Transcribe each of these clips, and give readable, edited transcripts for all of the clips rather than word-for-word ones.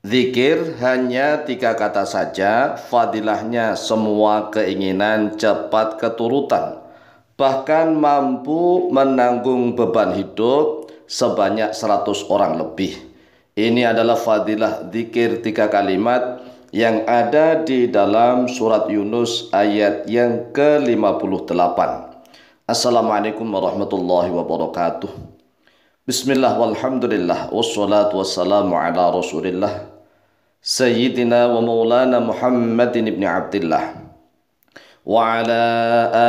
Zikir hanya 3 kata saja, fadilahnya semua keinginan cepat keturutan, bahkan mampu menanggung beban hidup sebanyak 100 orang lebih. Ini adalah fadilah zikir 3 kalimat yang ada di dalam surat Yunus ayat yang ke-58. Assalamualaikum warahmatullahi wabarakatuh. Bismillah walhamdulillah wassalatu wassalamu ala rasulillah Sayyidina wa maulana Muhammadin ibn Abdillah wa ala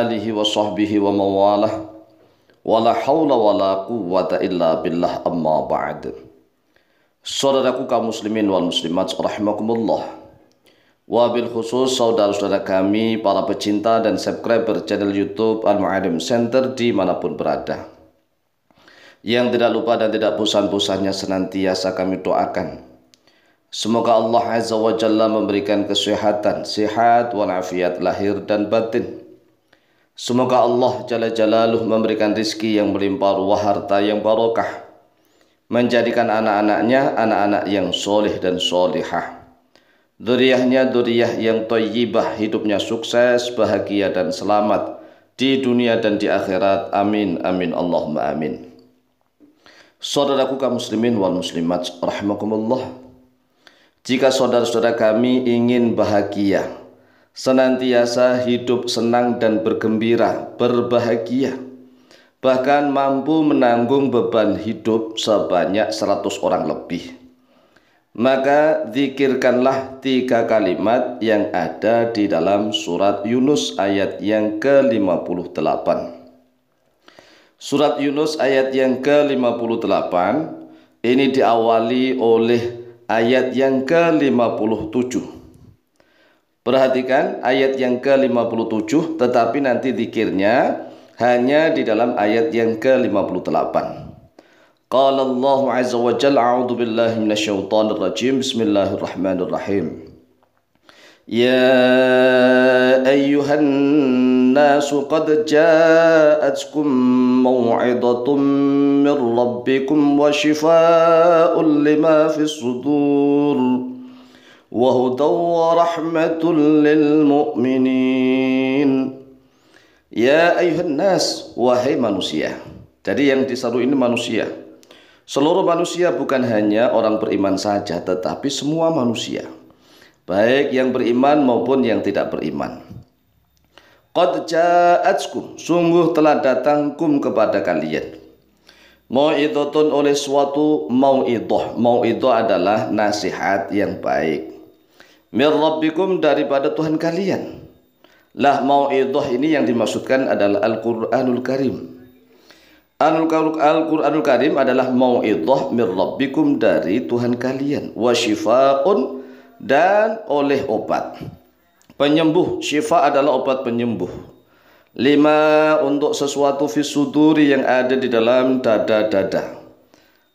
alihi wa sahbihi wa mawalah wa la hawla wa la quwwata illa billah, amma ba'd. Saudaraku kaum muslimin wal muslimat rahimakumullah, wabil khusus saudara-saudara kami para pecinta dan subscriber channel YouTube Al-Mu'allim Center dimanapun berada, yang tidak lupa dan tidak bosan-bosannya senantiasa kami doakan semoga Allah Azza wa Jalla memberikan kesehatan, sehat walafiat lahir dan batin. Semoga Allah Jalla Jalaluh memberikan rizki yang melimpah ruah, harta yang barokah, menjadikan anak-anaknya anak-anak yang soleh dan solihah, dzurriyyahnya dzurriyyah yang thayyibah, hidupnya sukses, bahagia dan selamat di dunia dan di akhirat. Amin amin Allahumma amin. Saudaraku kaum muslimin wal muslimat rahimakumullah, jika saudara-saudara kami ingin bahagia, senantiasa hidup senang dan bergembira, berbahagia, bahkan mampu menanggung beban hidup sebanyak 100 orang lebih, maka zikirkanlah 3 kalimat yang ada di dalam surat Yunus ayat yang ke-58. Surat Yunus ayat yang ke-58 ini diawali oleh ayat yang ke-57. Perhatikan ayat yang ke-57, tetapi nanti zikirnya hanya di dalam ayat yang ke-58. Qala Allah Azza wa Jalla, a'udzu billahi minasyaitonir rajim, bismillahirrahmanirrahim. Ya ayyuhan nasu qad ja'atkum maw'idatun min rabbikum wa shifaa'un lima fis sudur wa hudaw wa rahmatun lil mu'minin. Ya ayyuhan nas, wahai manusia. Jadi yang diseru ini manusia. Seluruh manusia, bukan hanya orang beriman saja, tetapi semua manusia, baik yang beriman maupun yang tidak beriman. Qad ja'atkum, sungguh telah datangkum kepada kalian, mau'idhatun, oleh suatu mau'idhah. Mau'idhah adalah nasihat yang baik. Mir rabbikum, daripada Tuhan kalian. Lah mau'idhah ini yang dimaksudkan adalah Al-Qur'anul Karim. Al-Qur'anul Karim adalah mau'idhah mir rabbikum, dari Tuhan kalian, wa shifaa'un, dan oleh obat penyembuh. Syifa adalah obat penyembuh. Lima, untuk sesuatu fis suduri, yang ada di dalam dada-dada,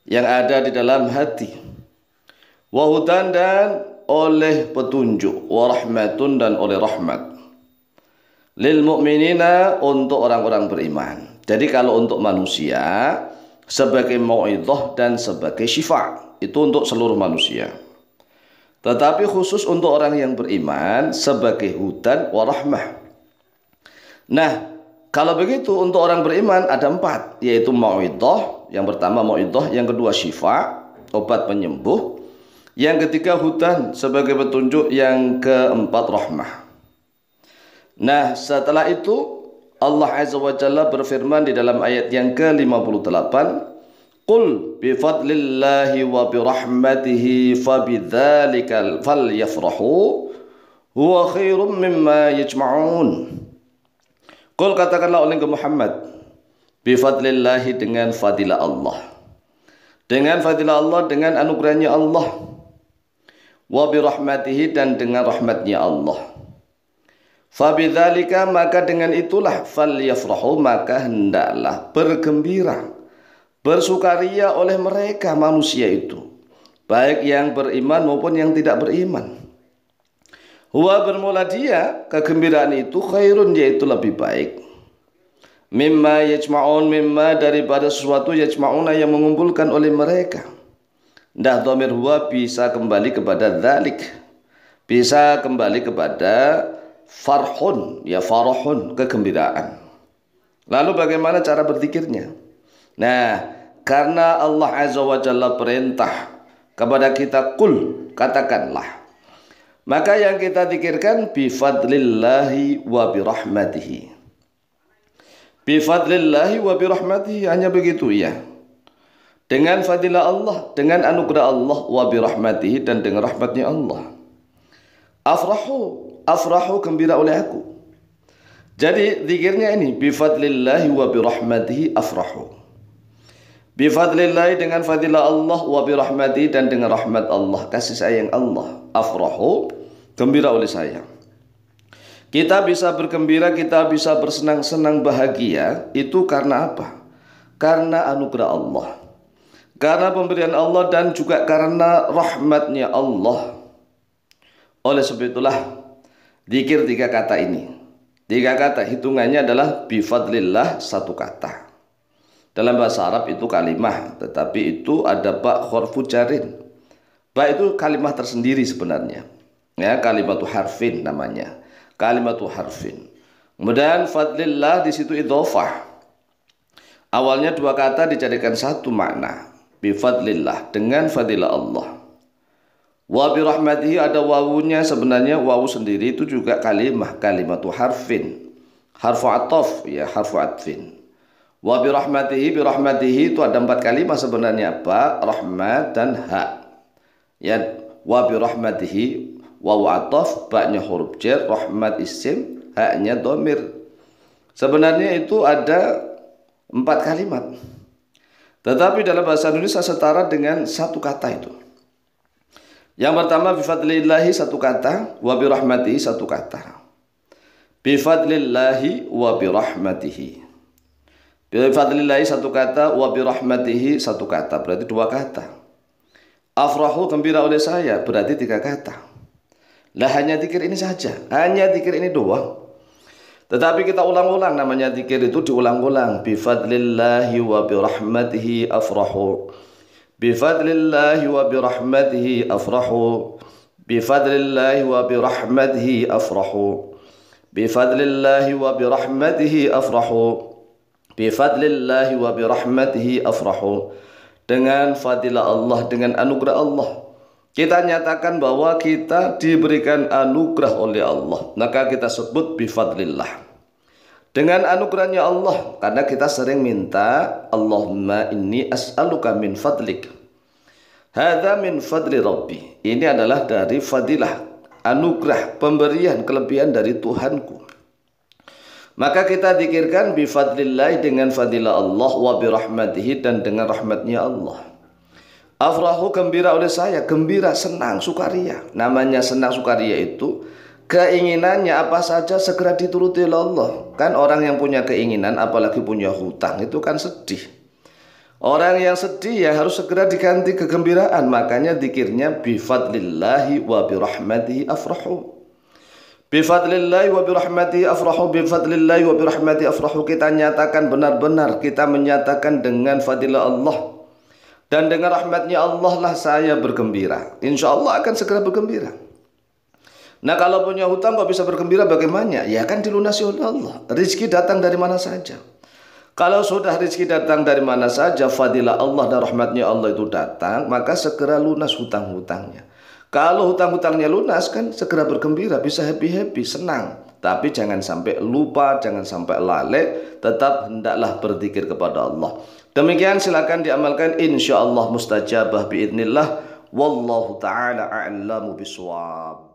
yang ada di dalam hati. Wa hudan, dan oleh petunjuk. Wa rahmatun, dan oleh rahmat. Lil mu'minina, untuk orang-orang beriman. Jadi kalau untuk manusia sebagai mau'idhah dan sebagai syifa, itu untuk seluruh manusia. Tetapi khusus untuk orang yang beriman sebagai hudan wa rahmah. Nah, kalau begitu untuk orang beriman ada 4, yaitu mau'idhah. Yang pertama mau'idhah, yang kedua syifa, obat penyembuh, yang ketiga hudan sebagai petunjuk, yang keempat rahmah. Nah, setelah itu Allah Azza wa Jalla berfirman di dalam ayat yang ke-58, Qul bifadlillahi wa birahmatihi fabidzalika falyafrahu huwa khairum mimma yajma'un. Qul, katakanlah oleh Muhammad, bifadlillahi, dengan fadilah Allah, dengan fadilah Allah, dengan anugerahnya Allah, wa birahmatihi, dan dengan rahmatnya Allah. Fabidzalika, maka dengan itulah, falyafrahu, maka hendaklah bergembira, bersukaria oleh mereka manusia itu, baik yang beriman maupun yang tidak beriman. Huwa, bermula dia, kegembiraan itu, khairun, yaitu lebih baik, mimma yajma'un, mimma, daripada sesuatu, yajma'una, yang mengumpulkan oleh mereka. Ndah dhamir huwa bisa kembali kepada dzalik, bisa kembali kepada farhun, ya farahun, kegembiraan. Lalu bagaimana cara berzikirnya? Nah, karena Allah Azza wa Jalla perintah kepada kita, kul, katakanlah. Maka yang kita zikirkan bifadlillahi wa birahmatihi. Bifadlillahi wa birahmatihi, hanya begitu ya. Dengan fadilah Allah, dengan anugerah Allah, wa birahmatihi, dan dengan rahmatnya Allah. Afrahu, gembira oleh aku. Jadi zikirnya ini bifadlillahi wa birahmatihi afrahu. Bifadlillahi, dengan fadilah Allah, wa birahmatihi, dan dengan rahmat Allah, kasih sayang Allah, afrahu, gembira oleh saya. Kita bisa bergembira, kita bisa bersenang-senang bahagia, itu karena apa? Karena anugerah Allah, karena pemberian Allah, dan juga karena rahmatnya Allah. Oleh sebab itulah zikir 3 kata ini. 3 kata hitungannya adalah bifadlillah, 1 kata. Dalam bahasa Arab itu kalimah, tetapi itu ada ba khurfu jarin. Ba itu kalimah tersendiri sebenarnya. Ya, kalimatu harfin namanya. Kalimatu harfin. Kemudian fadlillah di situ idhofah. Awalnya 2 kata dijadikan 1 makna. Bifadlillah, dengan fadilah Allah. Wa birahmatihi, ada wawunya, sebenarnya wawu sendiri itu juga kalimah, kalimatu harfin. Harfu ataf, ya harfu atfin. Wa birahmatihi, birahmatihi itu ada 4 kalimah sebenarnya, ba, rahmat, dan ha. Ya, wa birahmatihi, wawu ataf, ba-nya huruf jar, rahmat isim, ha-nya dhamir. Sebenarnya itu ada 4 kalimat. Tetapi dalam bahasa Indonesia setara dengan 1 kata itu. Yang pertama bifadlillahi 1 kata, wa birahmatihi 1 kata. Bifadlillahi wa birahmatihi. Bifadlillahi 1 kata, wa birahmatihi 1 kata, berarti 2 kata. Afrahu, gembira oleh saya, berarti 3 kata. Lah hanya zikir ini saja, hanya zikir ini doang. Tetapi kita ulang-ulang, namanya zikir itu diulang-ulang. Bifadlillahi wa birahmatihi afrahu. Bifadlillahi wa birahmatihi afrahu. Bifadlillahi wa birahmatihi afrahu. Bifadlillahi wa birahmatihi afrahu. Bifadlillahi wa birahmatihi afrahu. Dengan fadilah Allah, dengan anugerah Allah, kita nyatakan bahwa kita diberikan anugerah oleh Allah, maka kita sebut bifadlillah. Dengan anugerahnya Allah, karena kita sering minta, Allahumma inni as'aluka min fadlik. Hadza min fadli Rabbi. Ini adalah dari fadilah, anugerah, pemberian, kelebihan dari Tuhanku. Maka kita zikirkan bifadlillah, dengan fadilah Allah, wa birahmatihi, dan dengan rahmatnya Allah. Afrahu, gembira oleh saya, gembira, senang, sukaria. Namanya senang sukaria itu keinginannya apa saja segera dituruti oleh Allah. Kan orang yang punya keinginan, apalagi punya hutang, itu kan sedih. Orang yang sedih ya harus segera diganti kegembiraan. Makanya zikirnya bifadlillahi wa birahmatihi afrahu. Bifadlillahi wa birahmatihi afrahu. Bifadlillahi wa birahmatihi afrahu. Kita nyatakan benar-benar, kita menyatakan dengan fadilah Allah, dan dengan rahmatnya Allah lah saya bergembira. Insya Allah akan segera bergembira. Nah, kalau punya hutang kok bisa bergembira bagaimana? Ya kan dilunasi oleh Allah. Rizki datang dari mana saja. Kalau sudah rizki datang dari mana saja, fadilah Allah dan rahmatnya Allah itu datang, maka segera lunas hutang-hutangnya. Kalau hutang-hutangnya lunas, kan segera bergembira, bisa happy-happy, senang. Tapi jangan sampai lupa, jangan sampai lalai, tetap hendaklah berzikir kepada Allah. Demikian, silakan diamalkan, insyaallah mustajabah biidznillah. Wallahu ta'ala a'lamu biswab.